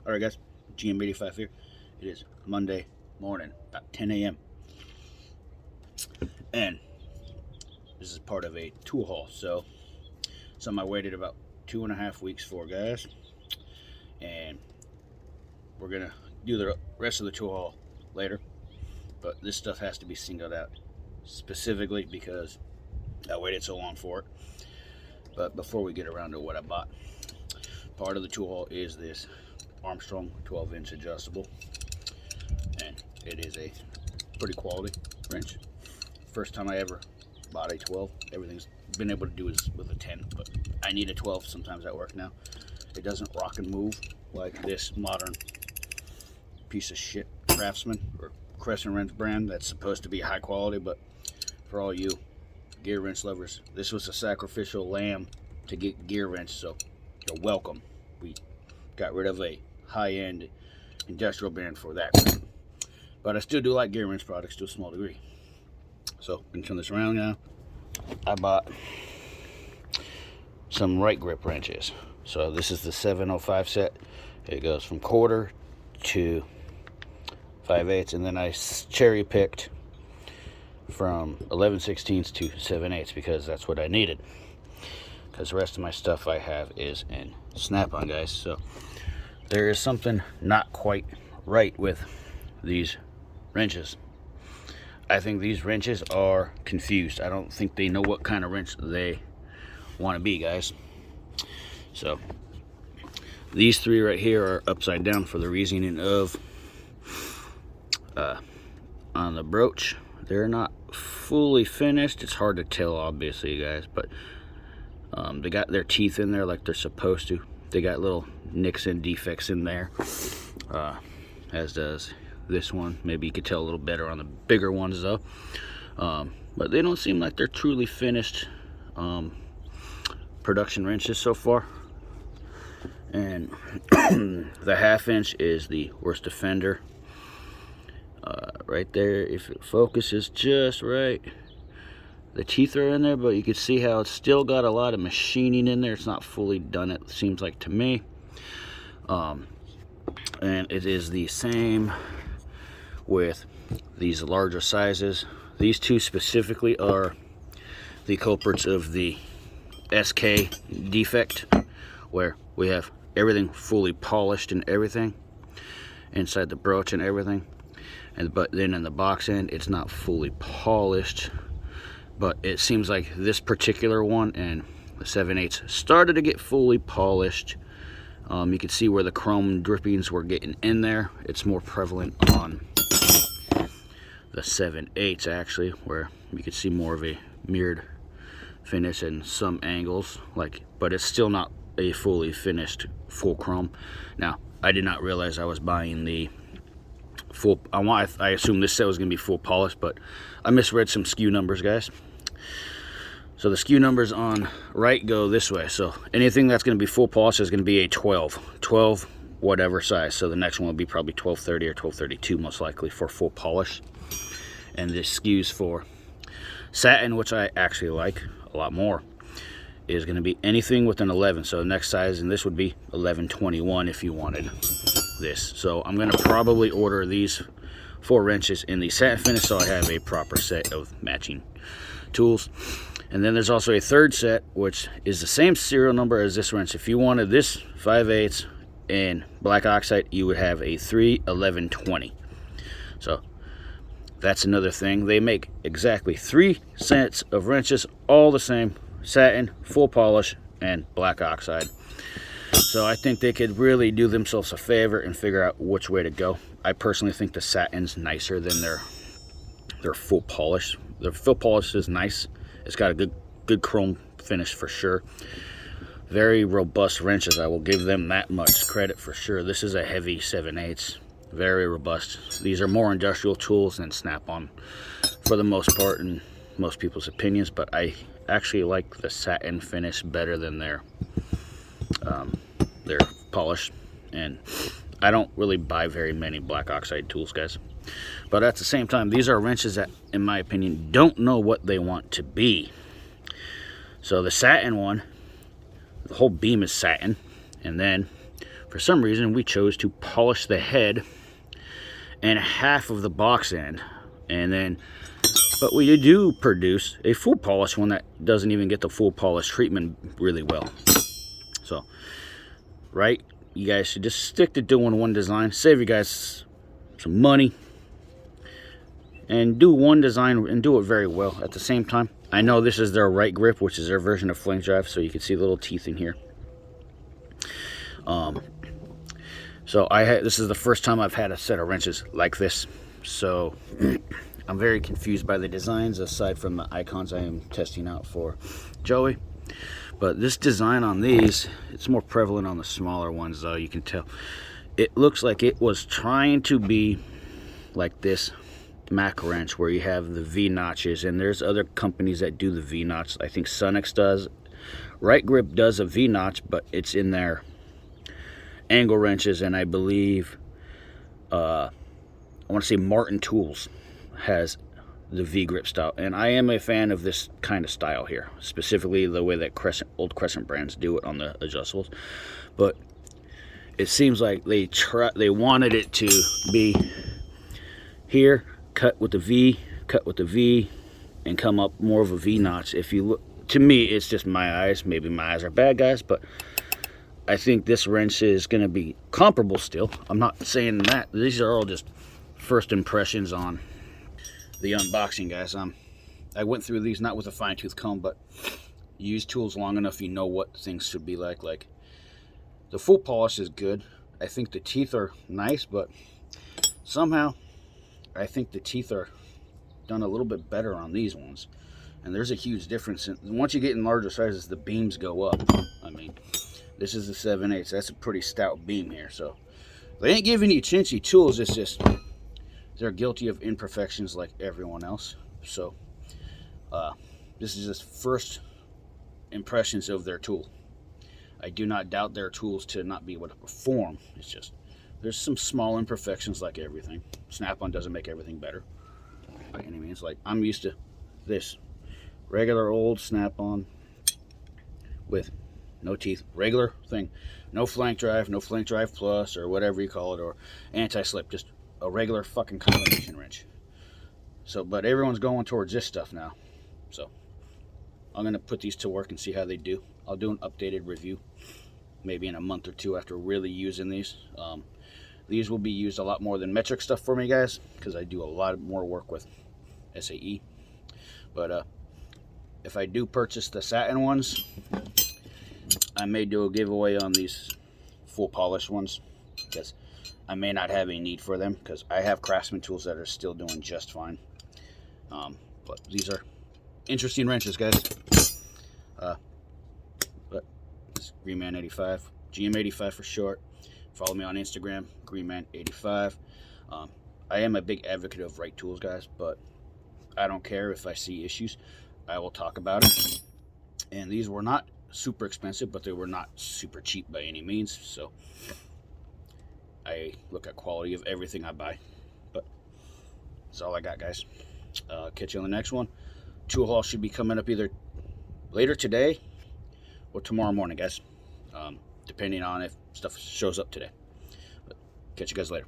Alright guys, GM85 here. It is Monday morning, about 10 a.m. And this is part of a tool haul. So something I waited about 2.5 weeks for, guys. And we're gonna do the rest of the tool haul later. But this stuff has to be singled out specifically because I waited so long for it. But before we get around to what I bought, part of the tool haul is this Armstrong 12-inch adjustable, and it is a pretty quality wrench. First time I ever bought a 12. Everything's been able to do is with a 10, but I need a 12 sometimes at work now. It doesn't rock and move like this modern piece of shit Craftsman or Crescent wrench brand that's supposed to be high quality. But for all you gear wrench lovers, this was a sacrificial lamb to get gear wrench, so you're welcome. We got rid of a high-end industrial brand for that, but I still do like gear wrench products to a small degree. So I'm gonna turn this around now. I bought some Wrightgrip wrenches. So this is the 705 set. It goes from 1/4 to 5/8, and then I cherry picked from 11/16 to 7/8 because that's what I needed, because the rest of my stuff I have is in snap-on, guys. So there is something not quite right with these wrenches. I think these wrenches are confused. I don't think they know what kind of wrench they want to be, guys. So these three right here are upside down for the reasoning of on the broach, they're not fully finished. It's hard to tell, obviously, guys, but they got their teeth in there like they're supposed to. They got little nicks and defects in there, as does this one. Maybe you could tell a little better on the bigger ones though, but they don't seem like they're truly finished production wrenches so far. And the 1/2 inch is the worst offender. Right there, if it focuses just right, the teeth are in there, but you can see how it's still got a lot of machining in there. It's not fully done, it seems like to me. And it is the same with these larger sizes. These two specifically are the culprits of the SK defect, where we have everything fully polished and everything inside the broach and everything, but then in the box end it's not fully polished. But it seems like this particular one and the 7/8 started to get fully polished. You can see where the chrome drippings were getting in there. It's more prevalent on the 7/8 actually, where you can see more of a mirrored finish in some angles, but it's still not a fully finished full chrome. Now, I did not realize I was buying the full. I assumed this set was going to be full polished, but I misread some SKU numbers, guys. So the SKU numbers on Wright go this way. So anything that's going to be full polished is going to be a 12 whatever size. So the next one will be probably 1230 or 1232 most likely for full polish. And this SKUs for satin, which I actually like a lot more, is going to be anything with an 11. So the next size, and this would be 1121 if you wanted this. So I'm going to probably order these 4 wrenches in the satin finish, so I have a proper set of matching tools. And then there's also a third set, which is the same serial number as this wrench. If you wanted this 5/8 in black oxide, you would have a 31120. So that's another thing. They make exactly 3 sets of wrenches, all the same, satin, full polish, and black oxide. So I think they could really do themselves a favor and figure out which way to go. I personally think the satin's nicer than their full polish. The full polish is nice. It's got a good chrome finish for sure. Very robust wrenches. I will give them that much credit for sure. This is a heavy 7/8. Very robust. These are more industrial tools than snap-on for the most part, in most people's opinions, but I actually like the satin finish better than their polish. And I don't really buy very many black oxide tools, guys. But at the same time, these are wrenches that, in my opinion, don't know what they want to be. So the satin one, the whole beam is satin, And then for some reason we chose to polish the head and half of the box end, and then but we do produce a full polish one that doesn't even get the full polish treatment really well. So right, you guys should just stick to doing one design, save you guys some money, and do one design and do it very well at the same time. I know this is their Wrightgrip, which is their version of flange drive, so you can see the little teeth in here. So this is the first time I've had a set of wrenches like this, so I'm very confused by the designs aside from the icons I am testing out for Joey. But this design on these, it's more prevalent on the smaller ones though, you can tell. It looks like it was trying to be like this Mac wrench where you have the V notches, and there's other companies that do the V notch. I think Sunex does. Wrightgrip does a V notch, but it's in their angle wrenches, and I believe I want to say Martin Tools has the V grip style, and I am a fan of this kind of style here, specifically the way that old Crescent brands do it on the adjustables. But it seems like they wanted it to be here, cut with the V, and come up more of a V notch. If you look, to me, it's just my eyes. Maybe my eyes are bad, guys, but I think this wrench is going to be comparable still. I'm not saying that. These are all just first impressions on the unboxing, guys. I went through these not with a fine-tooth comb, but you use tools long enough, you know what things should be like. Like, the full polish is good. I think the teeth are nice, but somehow I think the teeth are done a little bit better on these ones. And there's a huge difference. Once you get in larger sizes, the beams go up. I mean, this is the 7/8. That's a pretty stout beam here. So they ain't giving you chintzy tools. It's just they're guilty of imperfections like everyone else. So this is just first impressions of their tool. I do not doubt their tools to not be able to perform. It's just there's some small imperfections like everything. Snap-on doesn't make everything better by any means. Like, I'm used to this regular old Snap-on with no teeth, regular thing, no flank drive, no flank drive plus, or whatever you call it, or anti-slip, just a regular fucking combination wrench. So, but everyone's going towards this stuff now. So I'm gonna put these to work and see how they do. I'll do an updated review maybe in a month or two after really using these. These will be used a lot more than metric stuff for me, guys, because I do a lot more work with SAE. But if I do purchase the satin ones, I may do a giveaway on these full polish ones, because I may not have a need for them, because I have Craftsman tools that are still doing just fine. But these are interesting wrenches, guys. But it's GreenMan85, GM85 for short. Follow me on Instagram, GreenMan85. I am a big advocate of Wright tools, guys, but I don't care if I see issues. I will talk about it. And these were not super expensive, but they were not super cheap by any means. So I look at quality of everything I buy. But that's all I got, guys. Catch you on the next one. Tool haul should be coming up either later today or tomorrow morning, guys. Depending on if stuff shows up today. But catch you guys later.